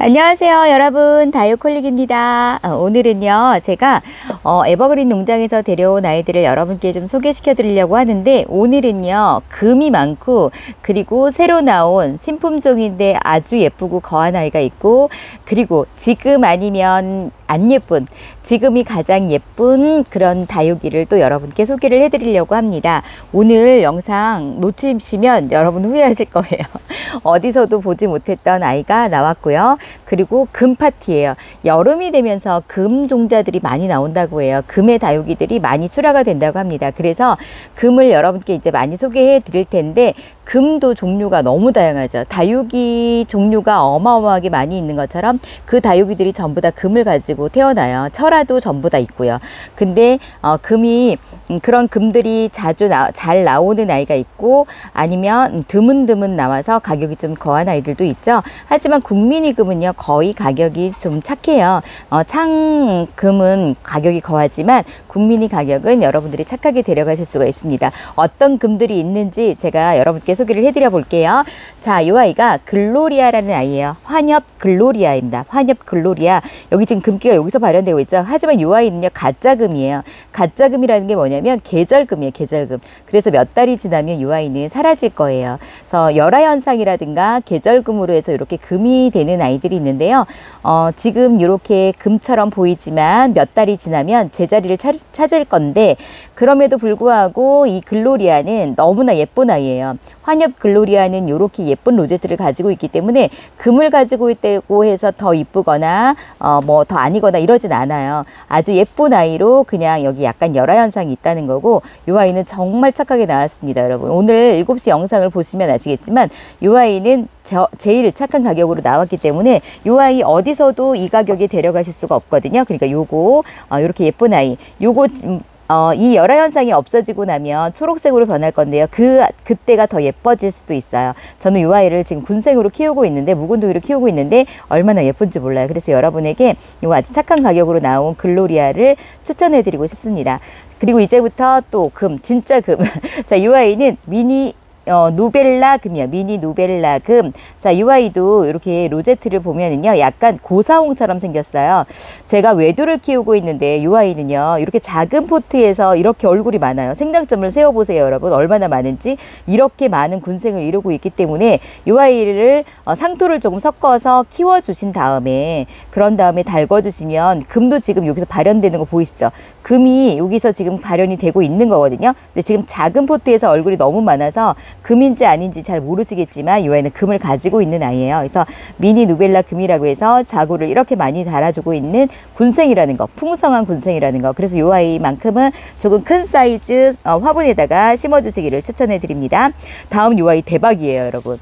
안녕하세요 여러분, 다이어콜릭입니다. 오늘은요 제가 에버그린 농장에서 데려온 아이들을 여러분께 좀 소개시켜 드리려고 하는데, 오늘은요 금이 많고 그리고 새로 나온 신품종인데 아주 예쁘고 거한 아이가 있고, 그리고 지금 아니면 안 예쁜, 지금이 가장 예쁜 그런 다육이를 또 여러분께 소개를 해 드리려고 합니다. 오늘 영상 놓치시면 여러분 후회하실 거예요. 어디서도 보지 못했던 아이가 나왔고요. 그리고 금 파티예요. 여름이 되면서 금 종자들이 많이 나온다고 해요. 금의 다육이들이 많이 출하가 된다고 합니다. 그래서 금을 여러분께 이제 많이 소개해 드릴 텐데, 금도 종류가 너무 다양하죠. 다육이 종류가 어마어마하게 많이 있는 것처럼 그 다육이들이 전부 다 금을 가지고 태어나요. 철화도 전부 다 있고요. 근데 금이 그런 금들이 자주 잘 나오는 아이가 있고, 아니면 드문드문 나와서 가격이 좀 거한 아이들도 있죠. 하지만 국민이 금은요 거의 가격이 좀 착해요. 창금은 가격이 거하지만 국민이 가격은 여러분들이 착하게 데려가실 수가 있습니다. 어떤 금들이 있는지 제가 여러분께 소개를 해드려 볼게요. 자, 이 아이가 글로리아라는 아이예요. 환엽 글로리아입니다. 환엽 글로리아. 여기 지금 금기가 여기서 발현되고 있죠. 하지만 이 아이는요 가짜금이에요. 가짜금이라는 게 뭐냐면 계절금이에요. 계절금. 그래서 몇 달이 지나면 이 아이는 사라질 거예요. 그래서 열화현상이라든가 계절금으로 해서 이렇게 금이 되는 아이들이 있는데요. 지금 이렇게 금처럼 보이지만 몇 달이 지나면 제자리를 찾을 건데, 그럼에도 불구하고 이 글로리아는 너무나 예쁜 아이예요. 환엽 글로리아는 이렇게 예쁜 로제트를 가지고 있기 때문에 금을 가지고 있다고 해서 더 이쁘거나 뭐 더 아니거나 이러진 않아요. 아주 예쁜 아이로 그냥 여기 약간 열화현상이 있다는 거고, 이 아이는 정말 착하게 나왔습니다. 여러분 오늘 7시 영상을 보시면 아시겠지만 이 아이는 제일 착한 가격으로 나왔기 때문에 이 아이 어디서도 이 가격에 데려가실 수가 없거든요. 그러니까 요거 이렇게 예쁜 아이, 요거 이 열화현상이 없어지고 나면 초록색으로 변할 건데요. 그때가 더 예뻐질 수도 있어요. 저는 이 아이를 지금 군생으로 키우고 있는데, 묵은둥이로 키우고 있는데 얼마나 예쁜지 몰라요. 그래서 여러분에게 이거 아주 착한 가격으로 나온 글로리아를 추천해 드리고 싶습니다. 그리고 이제부터 또 금, 진짜 금. 자, 이 아이는 미니 누벨라 금이요. 미니 누벨라 금. 자, 이 아이도 이렇게 로제트를 보면은요 약간 고사홍처럼 생겼어요. 제가 외두를 키우고 있는데 이 아이는요 이렇게 작은 포트에서 이렇게 얼굴이 많아요. 생장점을 세워보세요 여러분, 얼마나 많은지. 이렇게 많은 군생을 이루고 있기 때문에 이 아이를 상토를 조금 섞어서 키워주신 다음에, 그런 다음에 달궈주시면, 금도 지금 여기서 발현되는 거 보이시죠? 금이 여기서 지금 발현이 되고 있는 거거든요. 근데 지금 작은 포트에서 얼굴이 너무 많아서 금인지 아닌지 잘 모르시겠지만 이 아이는 금을 가지고 있는 아이예요. 그래서 미니 누벨라 금이라고 해서 자구를 이렇게 많이 달아주고 있는 군생이라는 거, 풍성한 군생이라는 거. 그래서 이 아이만큼은 조금 큰 사이즈 화분에다가 심어주시기를 추천해 드립니다. 다음 이 아이 대박이에요 여러분.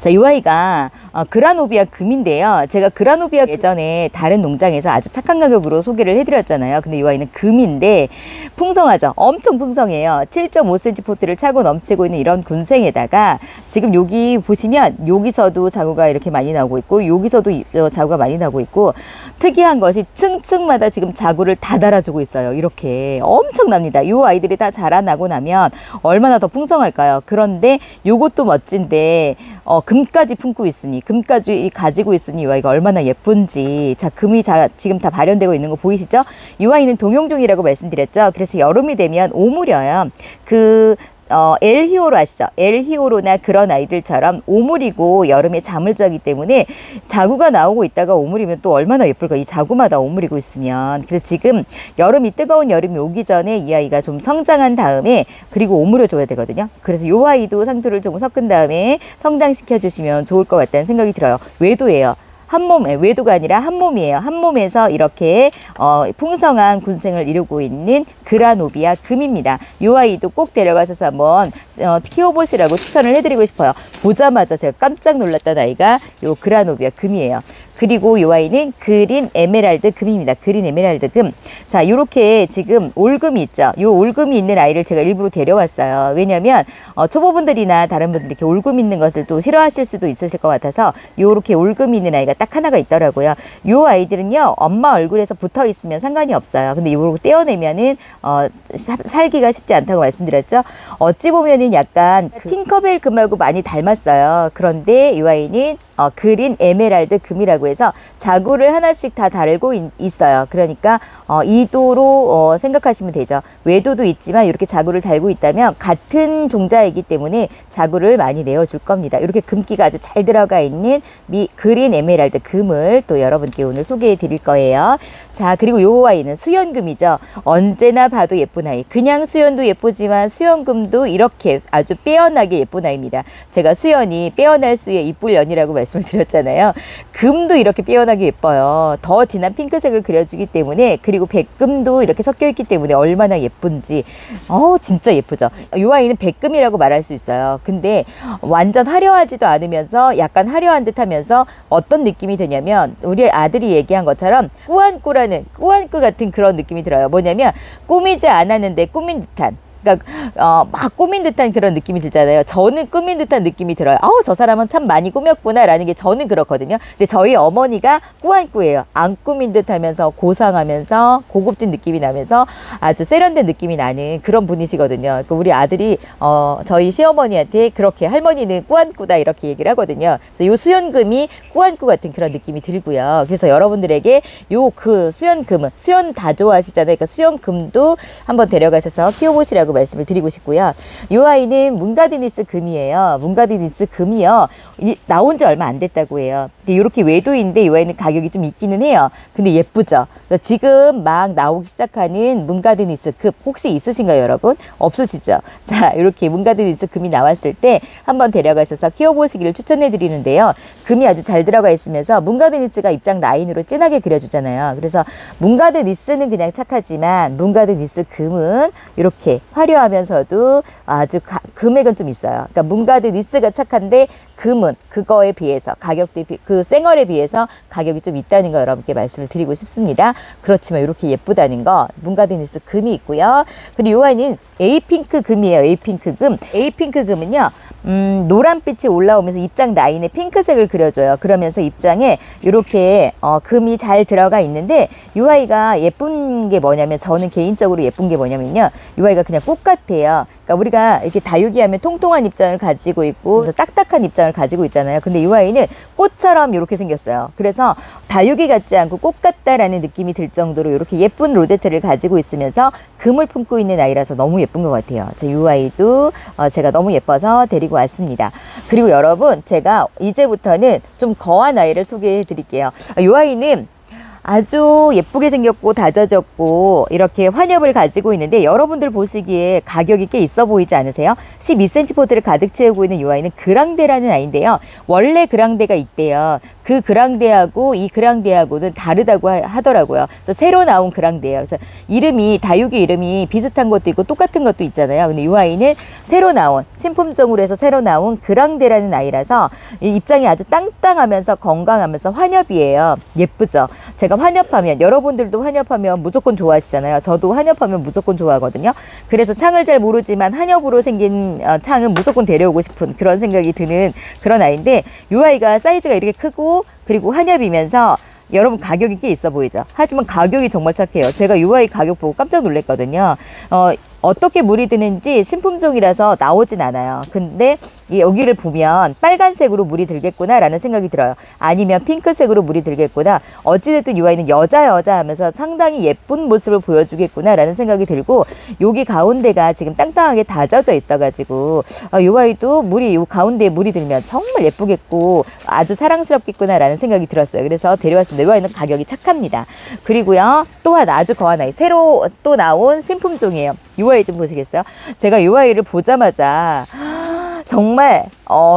자, 이 아이가 그라노비아 금인데요. 제가 그라노비아 예전에 다른 농장에서 아주 착한 가격으로 소개를 해드렸잖아요. 근데 이 아이는 금인데 풍성하죠. 엄청 풍성해요. 7.5cm 포트를 차고 넘치고 있는 이런 군생에다가 지금 여기 보시면 여기서도 자구가 이렇게 많이 나오고 있고, 여기서도 자구가 많이 나오고 있고, 특이한 것이 층층마다 지금 자구를 다 달아주고 있어요. 이렇게 엄청납니다. 이 아이들이 다 자라나고 나면 얼마나 더 풍성할까요? 그런데 요것도 멋진데 금까지 품고 있으니, 금까지 가지고 있으니 이 아이가 얼마나 예쁜지. 자, 금이 지금 다 발현되고 있는 거 보이시죠? 이 아이는 동용종이라고 말씀드렸죠. 그래서 여름이 되면 오므려요. 엘히오로 아시죠? 엘히오로나 그런 아이들처럼 오므리고 여름에 잠을 자기 때문에 자구가 나오고 있다가 오므리면 또 얼마나 예쁠까, 이 자구마다 오므리고 있으면. 그래서 지금 뜨거운 여름이 오기 전에 이 아이가 좀 성장한 다음에, 그리고 오므려 줘야 되거든요. 그래서 이 아이도 상토를 좀 섞은 다음에 성장시켜 주시면 좋을 것 같다는 생각이 들어요. 외도예요. 한 몸에, 외도가 아니라 한 몸이에요. 한 몸에서 이렇게 풍성한 군생을 이루고 있는 그라노비아 금입니다. 이 아이도 꼭 데려가셔서 한번 키워보시라고 추천을 해드리고 싶어요. 보자마자 제가 깜짝 놀랐던 아이가 이 그라노비아 금이에요. 그리고 이 아이는 그린 에메랄드 금입니다. 그린 에메랄드 금. 자, 요렇게 지금 올금이 있죠. 요 올금이 있는 아이를 제가 일부러 데려왔어요. 왜냐면 초보분들이나 다른 분들이 이렇게 올금 있는 것을 또 싫어하실 수도 있으실 것 같아서 요렇게 올금이 있는 아이가 딱 하나가 있더라고요. 요 아이들은요, 엄마 얼굴에서 붙어 있으면 상관이 없어요. 근데 요렇게 떼어내면은 살기가 쉽지 않다고 말씀드렸죠. 어찌 보면은 약간 팅커벨 금하고 많이 닮았어요. 그런데 이 아이는 그린 에메랄드 금이라고 해서 자구를 하나씩 다 달고 있어요. 그러니까 이도로 생각하시면 되죠. 외도도 있지만 이렇게 자구를 달고 있다면 같은 종자이기 때문에 자구를 많이 내어줄 겁니다. 이렇게 금기가 아주 잘 들어가 있는 그린 에메랄드 금을 또 여러분께 오늘 소개해 드릴 거예요. 자, 그리고 요 아이는 수연금이죠. 언제나 봐도 예쁜 아이. 그냥 수연도 예쁘지만 수연금도 이렇게 아주 빼어나게 예쁜 아이입니다. 제가 수연이 빼어날 수의 이쁠 연이라고 말씀을 드렸잖아요. 금도 이렇게 빼어나게 예뻐요. 더 진한 핑크색을 그려주기 때문에, 그리고 백금도 이렇게 섞여 있기 때문에 얼마나 예쁜지 진짜 예쁘죠. 이 아이는 백금이라고 말할 수 있어요. 근데 완전 화려하지도 않으면서 약간 화려한 듯 하면서 어떤 느낌이 드냐면 우리 아들이 얘기한 것처럼 꾸안꾸라는 꾸안꾸 같은 그런 느낌이 들어요. 뭐냐면 꾸미지 않았는데 꾸민 듯한, 그러니까 막 꾸민 듯한 그런 느낌이 들잖아요. 저는 꾸민 듯한 느낌이 들어요. 저 사람은 참 많이 꾸몄구나 라는 게 저는 그렇거든요. 근데 저희 어머니가 꾸안꾸예요. 안 꾸민 듯하면서 고상하면서 고급진 느낌이 나면서 아주 세련된 느낌이 나는 그런 분이시거든요. 그러니까 우리 아들이 저희 시어머니한테 그렇게 할머니는 꾸안꾸다 이렇게 얘기를 하거든요. 그래서 요 수연금이 꾸안꾸 같은 그런 느낌이 들고요. 그래서 여러분들에게 요 그 수연금은, 수연 다 좋아하시잖아요. 그러니까 수연금도 한번 데려가셔서 키워보시라고 말씀을 드리고 싶고요. 이 아이는 문가드니스 금이에요. 문가드니스 금이요. 나온 지 얼마 안 됐다고 해요. 근데 이렇게 외도인데 이 아이는 가격이 좀 있기는 해요. 근데 예쁘죠? 지금 막 나오기 시작하는 문가드니스 금 혹시 있으신가요, 여러분? 없으시죠? 자, 이렇게 문가드니스 금이 나왔을 때 한번 데려가셔서 키워보시기를 추천해 드리는데요. 금이 아주 잘 들어가 있으면서 문가드니스가 입장 라인으로 진하게 그려주잖아요. 그래서 문가드니스는 그냥 착하지만 문가드니스 금은 이렇게 화려하면서도 아주 금액은 좀 있어요. 그러니까 문가드니스가 착한데 금은 그거에 비해서 가격 대비 그 생얼에 비해서 가격이 좀 있다는 거 여러분께 말씀을 드리고 싶습니다. 그렇지만 이렇게 예쁘다는 거 문가드니스 금이 있고요. 그리고 이 아이는 에이핑크 금이에요. 에이핑크 금. 에이핑크 금은요. 노란빛이 올라오면서 입장 라인에 핑크색을 그려줘요. 그러면서 입장에 이렇게 금이 잘 들어가 있는데 이 아이가 예쁜 게 뭐냐면, 저는 개인적으로 예쁜 게 뭐냐면요. 이 아이가 그냥 꽃 같아요. 그러니까 우리가 이렇게 다육이 하면 통통한 입장을 가지고 있고 딱딱한 입장을 가지고 있잖아요. 근데 이 아이는 꽃처럼 이렇게 생겼어요. 그래서 다육이 같지 않고 꽃 같다라는 느낌이 들 정도로 이렇게 예쁜 로제트를 가지고 있으면서 금을 품고 있는 아이라서 너무 예쁜 것 같아요. 이 아이도 제가 너무 예뻐서 데리고 왔습니다. 그리고 여러분, 제가 이제부터는 좀 거한 아이를 소개해 드릴게요. 이 아이는 아주 예쁘게 생겼고 다져졌고 이렇게 환엽을 가지고 있는데 여러분들 보시기에 가격이 꽤 있어 보이지 않으세요? 12cm 포트를 가득 채우고 있는 이 아이는 그랑데라는 아이인데요. 원래 그랑데가 있대요. 그 그랑데하고 이 그랑데하고는 다르다고 하더라고요. 그래서 새로 나온 그랑데예요. 그래서 이름이, 다육이 이름이 비슷한 것도 있고 똑같은 것도 있잖아요. 근데 이 아이는 새로 나온, 신품종으로 해서 새로 나온 그랑데라는 아이라서 입장이 아주 땅땅하면서 건강하면서 환엽이에요. 예쁘죠? 제가 환엽하면, 여러분들도 환엽하면 무조건 좋아하시잖아요. 저도 환엽하면 무조건 좋아하거든요. 그래서 창을 잘 모르지만 환엽으로 생긴 창은 무조건 데려오고 싶은 그런 생각이 드는 그런 아이인데, 이 아이가 사이즈가 이렇게 크고 그리고 환엽이면서 여러분 가격이 꽤 있어 보이죠? 하지만 가격이 정말 착해요. 제가 이 아이 가격 보고 깜짝 놀랐거든요. 어떻게 물이 드는지 신품종이라서 나오진 않아요. 근데 여기를 보면 빨간색으로 물이 들겠구나 라는 생각이 들어요. 아니면 핑크색으로 물이 들겠구나. 어찌됐든 이 아이는 여자 하면서 상당히 예쁜 모습을 보여주겠구나 라는 생각이 들고, 여기 가운데가 지금 땅땅하게 다져져 있어가지고 이 아이도 물이, 요 가운데에 물이 들면 정말 예쁘겠고 아주 사랑스럽겠구나 라는 생각이 들었어요. 그래서 데려왔습니다. 이 아이는 가격이 착합니다. 그리고요, 또 하나 아주 거한 아이, 새로 또 나온 신품종이에요. 이 아이 좀 보시겠어요? 제가 이 아이를 보자마자 정말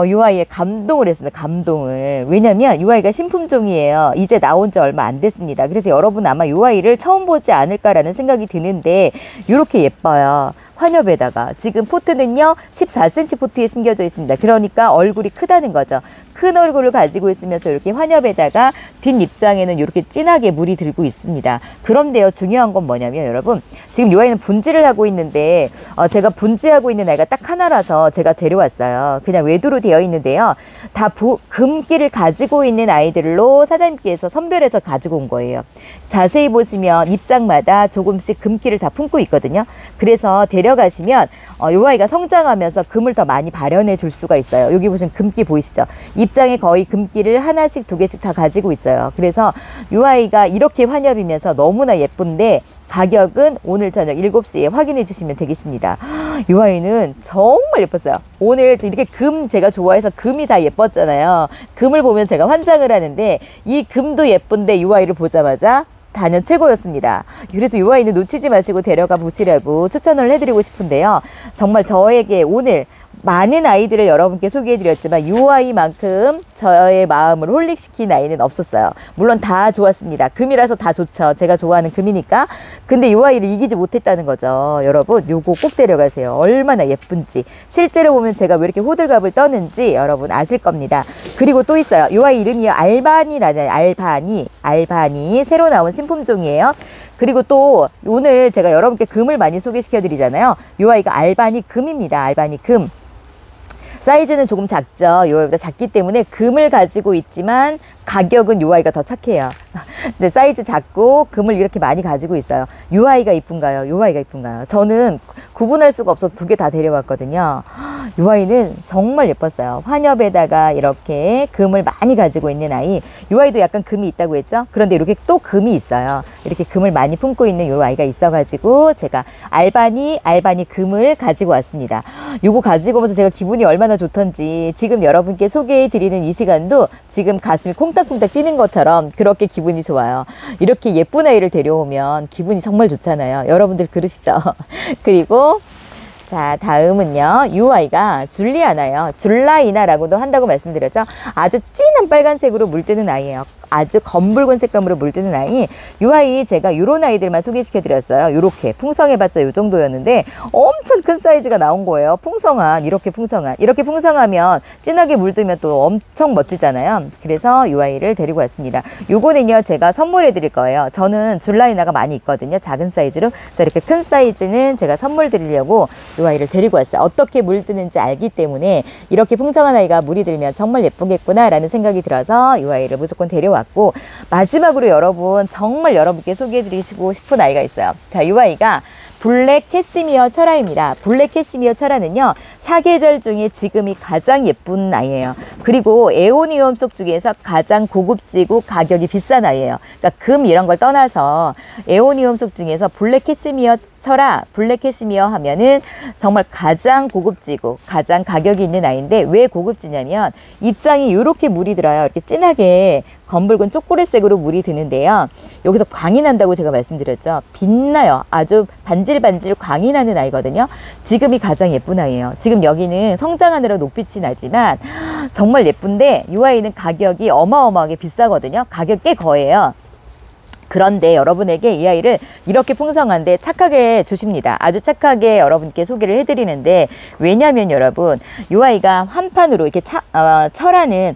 이 아이에 감동을 했습니다. 감동을. 왜냐면 이 아이가 신품종이에요. 이제 나온 지 얼마 안 됐습니다. 그래서 여러분 아마 이 아이를 처음 보지 않을까라는 생각이 드는데 이렇게 예뻐요. 환엽에다가 지금 포트는요 14cm 포트에 심겨져 있습니다. 그러니까 얼굴이 크다는 거죠. 큰 얼굴을 가지고 있으면서 이렇게 환엽에다가 뒷입장에는 이렇게 진하게 물이 들고 있습니다. 그런데요 중요한 건 뭐냐면 여러분 지금 이 아이는 분지를 하고 있는데 제가 분지하고 있는 아이가 딱 하나라서 제가 데려왔어요. 그냥 외도로 되어 있는데요. 다 금기를 가지고 있는 아이들로 사장님께서 선별해서 가지고 온 거예요. 자세히 보시면 입장마다 조금씩 금기를 다 품고 있거든요. 그래서 데려가시면 이 아이가 성장하면서 금을 더 많이 발현해 줄 수가 있어요. 여기 보시면 금기 보이시죠? 입장에 거의 금기를 하나씩 두 개씩 다 가지고 있어요. 그래서 이 아이가 이렇게 환엽이면서 너무나 예쁜데 가격은 오늘 저녁 7시에 확인해 주시면 되겠습니다. 이 아이는 정말 예뻤어요. 오늘 이렇게 금 제가 좋아해서 금이 다 예뻤잖아요. 금을 보면 제가 환장을 하는데 이 금도 예쁜데 이 아이를 보자마자 단연 최고였습니다. 그래서 이 아이는 놓치지 마시고 데려가 보시라고 추천을 해드리고 싶은데요. 정말 저에게 오늘 많은 아이들을 여러분께 소개해드렸지만 이 아이만큼 저의 마음을 홀릭시킨 아이는 없었어요. 물론 다 좋았습니다. 금이라서 다 좋죠. 제가 좋아하는 금이니까. 근데 이 아이를 이기지 못했다는 거죠. 여러분 요거 꼭 데려가세요. 얼마나 예쁜지. 실제로 보면 제가 왜 이렇게 호들갑을 떠는지 여러분 아실 겁니다. 그리고 또 있어요. 이 아이 이름이 알바니라는 알바니 새로 나온 신품종이에요. 그리고 또 오늘 제가 여러분께 금을 많이 소개시켜 드리잖아요. 이 아이가 알바니 금입니다. 알바니 금. 사이즈는 조금 작죠. 이 아이보다 작기 때문에 금을 가지고 있지만 가격은 이 아이가 더 착해요. 근데 사이즈 작고 금을 이렇게 많이 가지고 있어요. 이 아이가 이쁜가요? 이 아이가 이쁜가요? 저는 구분할 수가 없어서 두 개 다 데려왔거든요. 이 아이는 정말 예뻤어요. 환엽에다가 이렇게 금을 많이 가지고 있는 아이. 이 아이도 약간 금이 있다고 했죠? 그런데 이렇게 또 금이 있어요. 이렇게 금을 많이 품고 있는 이 아이가 있어가지고 제가 알바니 금을 가지고 왔습니다. 요거 가지고 오면서 제가 기분이 얼마나 좋던지 지금 여러분께 소개해드리는 이 시간도 지금 가슴이 콩닥콩닥 뛰는 것처럼 그렇게 기분이 좋아요. 이렇게 예쁜 아이를 데려오면 기분이 정말 좋잖아요. 여러분들 그러시죠? 그리고 자 다음은요 이 아이가 줄리아나예요. 줄라이나라고도 한다고 말씀드렸죠. 아주 진한 빨간색으로 물드는 아이예요. 아주 검붉은 색감으로 물드는 아이. 이 아이 제가 이런 아이들만 소개시켜 드렸어요. 이렇게 풍성해봤자 이 정도였는데 엄청 큰 사이즈가 나온 거예요. 풍성한 이렇게 풍성하면 진하게 물들면 또 엄청 멋지잖아요. 그래서 이 아이를 데리고 왔습니다. 요거는요 제가 선물해 드릴 거예요. 저는 줄라이나가 많이 있거든요. 작은 사이즈로. 그래서 이렇게 큰 사이즈는 제가 선물 드리려고 이 아이를 데리고 왔어요. 어떻게 물드는지 알기 때문에 이렇게 풍성한 아이가 물이 들면 정말 예쁘겠구나 라는 생각이 들어서 이 아이를 무조건 데려왔고, 마지막으로 여러분 정말 여러분께 소개해드리고 싶은 아이가 있어요. 자, 이 아이가 블랙 캐시미어 철아입니다. 블랙 캐시미어 철아는요 사계절 중에 지금이 가장 예쁜 아이예요. 그리고 에오니움 속 중에서 가장 고급지고 가격이 비싼 아이예요. 그러니까 금 이런 걸 떠나서 에오니움 속 중에서 블랙 캐시미어 철아, 블랙 캐시미어 하면은 정말 가장 고급지고 가장 가격이 있는 아이인데 왜 고급지냐면 입장이 이렇게 물이 들어요. 이렇게 진하게 검붉은 초콜릿색으로 물이 드는데요. 여기서 광이 난다고 제가 말씀드렸죠. 빛나요. 아주 반질반질 광이 나는 아이거든요. 지금이 가장 예쁜 아이예요. 지금 여기는 성장하느라 녹빛이 나지만 정말 예쁜데 이 아이는 가격이 어마어마하게 비싸거든요. 가격 꽤 거해요. 그런데 여러분에게 이 아이를 이렇게 풍성한데 착하게 주십니다. 아주 착하게 여러분께 소개를 해드리는데 왜냐하면 여러분 이 아이가 한판으로 이렇게 철아는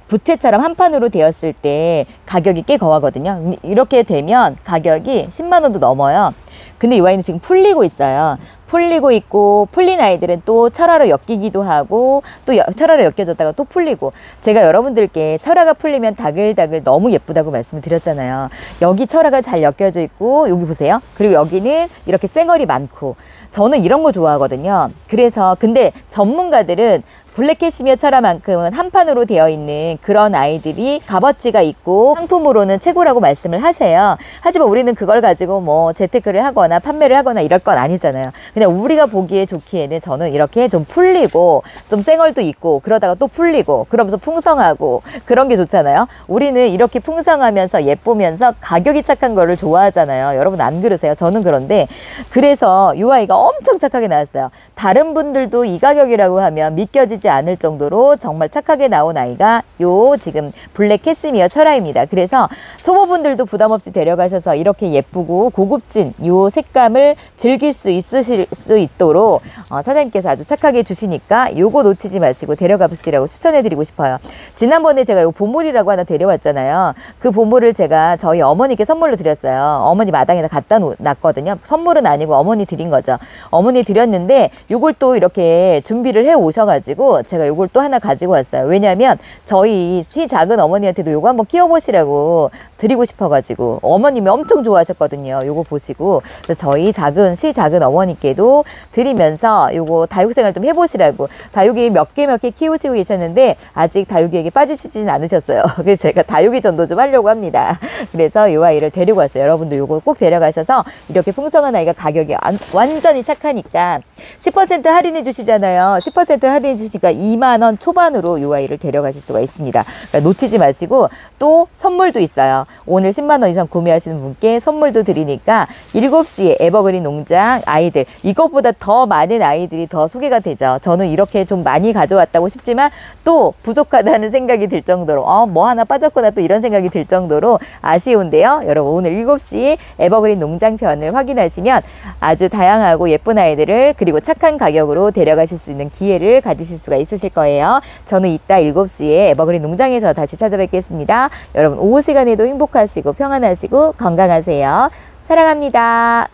부채처럼 한 판으로 되었을 때 가격이 꽤 거하거든요. 이렇게 되면 가격이 10만 원도 넘어요. 근데 이 아이는 지금 풀리고 있어요. 풀리고 있고 풀린 아이들은 또 철화로 엮이기도 하고 또 철화로 엮여졌다가 또 풀리고 제가 여러분들께 철화가 풀리면 다글다글 너무 예쁘다고 말씀을 드렸잖아요. 여기 철화가 잘 엮여져 있고 여기 보세요. 그리고 여기는 이렇게 쌩얼이 많고 저는 이런 거 좋아하거든요. 그래서 근데 전문가들은 블랙 캐시미어 철화만큼은 한 판으로 되어 있는 그런 아이들이 값어치가 있고 상품으로는 최고라고 말씀을 하세요. 하지만 우리는 그걸 가지고 뭐 재테크를 하거나 판매를 하거나 이럴 건 아니잖아요. 그냥 우리가 보기에 좋기에는 저는 이렇게 좀 풀리고 좀 쌩얼도 있고 그러다가 또 풀리고 그러면서 풍성하고 그런 게 좋잖아요. 우리는 이렇게 풍성하면서 예쁘면서 가격이 착한 거를 좋아하잖아요. 여러분 안 그러세요? 저는 그런데 그래서 이 아이가 엄청 착하게 나왔어요. 다른 분들도 이 가격이라고 하면 믿겨지지 않을 정도로 정말 착하게 나온 아이가 요 지금 블랙 캐시미어 철아입니다. 그래서 초보분들도 부담 없이 데려가셔서 이렇게 예쁘고 고급진 요 색감을 즐길 수 있으실 수 있도록 사장님께서 아주 착하게 주시니까 요거 놓치지 마시고 데려가 보시라고 추천해 드리고 싶어요. 지난번에 제가 요 보물이라고 하나 데려왔잖아요. 그 보물을 제가 저희 어머니께 선물로 드렸어요. 어머니 마당에다 갖다 놨거든요. 선물은 아니고 어머니 드린 거죠. 어머니 드렸는데 요걸 또 이렇게 준비를 해 오셔가지고 제가 요걸 또 하나 가지고 왔어요. 왜냐하면 저희 시 작은 어머니한테도 요거 한번 키워보시라고 드리고 싶어가지고 어머님이 엄청 좋아하셨거든요. 요거 보시고 그래서 저희 시 작은 어머니께도 드리면서 요거 다육생활 좀 해보시라고. 다육이 몇 개 키우시고 계셨는데 아직 다육이에게 빠지시지는 않으셨어요. 그래서 제가 다육이 전도 좀 하려고 합니다. 그래서 요 아이를 데리고 왔어요. 여러분도 요거 꼭 데려가셔서 이렇게 풍성한 아이가 가격이 완전히 착하니까 10% 할인해 주시잖아요. 10% 할인해 주시니까 2만 원 초반으로 요 아이를 데려가실 수가 있습니다. 그러니까 놓치지 마시고 또 선물도 있어요. 오늘 10만 원 이상 구매하시는 분께 선물도 드리니까 7시에 에버그린 농장 아이들 이것보다 더 많은 아이들이 더 소개가 되죠. 저는 이렇게 좀 많이 가져왔다고 싶지만 또 부족하다는 생각이 들 정도로 뭐 하나 빠졌구나 또 이런 생각이 들 정도로 아쉬운데요. 여러분 오늘 7시 에버그린 농장 편을 확인하시면 아주 다양하고 예쁜 아이들을 그리고 착한 가격으로 데려가실 수 있는 기회를 가지실 수가 있으실 거예요. 저는 이따 7시에 에버그린 농장에서 다시 찾아뵙겠습니다. 여러분 오후 시간에도 행복하시고 평안하시고 건강하세요. 사랑합니다.